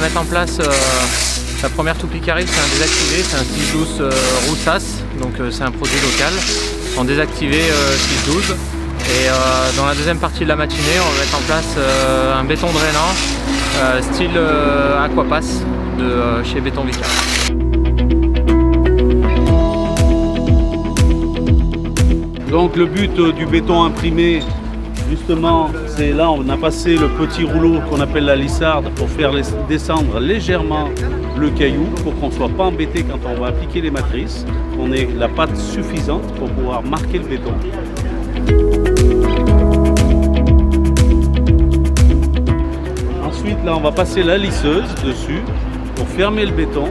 mettre en place la première toupie qui arrive, c'est un désactivé, c'est un 612 Roussas, donc c'est un produit local. En désactivé 612. Et dans la deuxième partie de la matinée, on va mettre en place un béton drainant style Aquapass de chez Béton Vicar. Donc le but du béton imprimé, justement, c'est là on a passé le petit rouleau qu'on appelle la lissarde pour faire descendre légèrement le caillou pour qu'on ne soit pas embêté quand on va appliquer les matrices, qu'on ait la pâte suffisante pour pouvoir marquer le béton. Ensuite là on va passer la lisseuse dessus pour fermer le béton.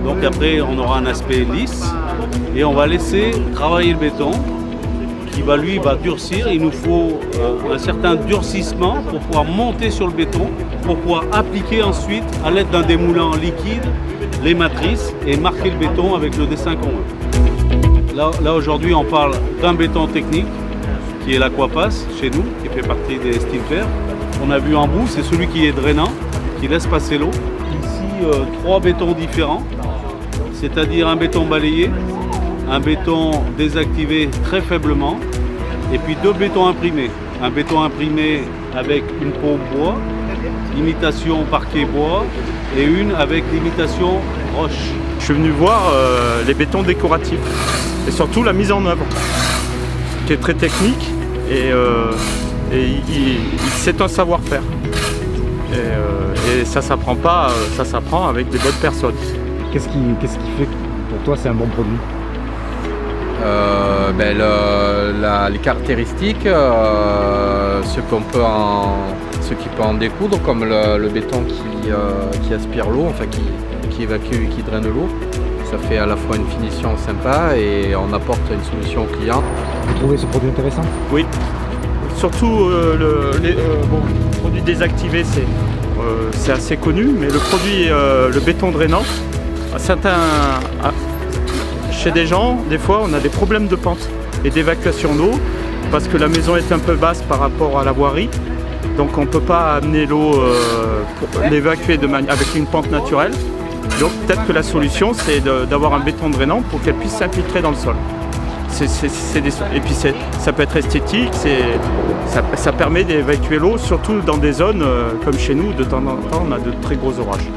Donc après on aura un aspect lisse et on va laisser travailler le béton qui va lui durcir. Il nous faut un certain durcissement pour pouvoir monter sur le béton, pour pouvoir appliquer ensuite à l'aide d'un démoulant liquide les matrices et marquer le béton avec le dessin qu'on veut. Là aujourd'hui on parle d'un béton technique qui est l'Aquapass chez nous, qui fait partie des Stilfer. On a vu en bout, c'est celui qui est drainant, qui laisse passer l'eau. Ici, 3 bétons différents, c'est-à-dire un béton balayé, un béton désactivé très faiblement, et puis 2 bétons imprimés. Un béton imprimé avec une peau bois, imitation parquet bois, et une avec l'imitation roche. Je suis venu voir les bétons décoratifs, et surtout la mise en œuvre, qui est très technique, et c'est un savoir-faire. Et ça s'apprend pas, ça s'apprend avec des bonnes personnes. Qu'est-ce qui fait que pour toi c'est un bon produit? Les caractéristiques, ce qui peut en découdre, comme le béton qui aspire l'eau, enfin qui évacue, qui draine l'eau. Ça fait à la fois une finition sympa et on apporte une solution au client. Vous trouvez ce produit intéressant? Oui. Surtout le produit désactivé, c'est assez connu, mais le produit, le béton drainant, chez des gens, des fois, on a des problèmes de pente et d'évacuation d'eau parce que la maison est un peu basse par rapport à la voirie. Donc on ne peut pas amener l'eau pour l'évacuer avec une pente naturelle. Donc peut-être que la solution, c'est d'avoir un béton drainant pour qu'elle puisse s'infiltrer dans le sol. Et puis ça peut être esthétique, ça permet d'évacuer l'eau, surtout dans des zones comme chez nous, de temps en temps on a de très gros orages.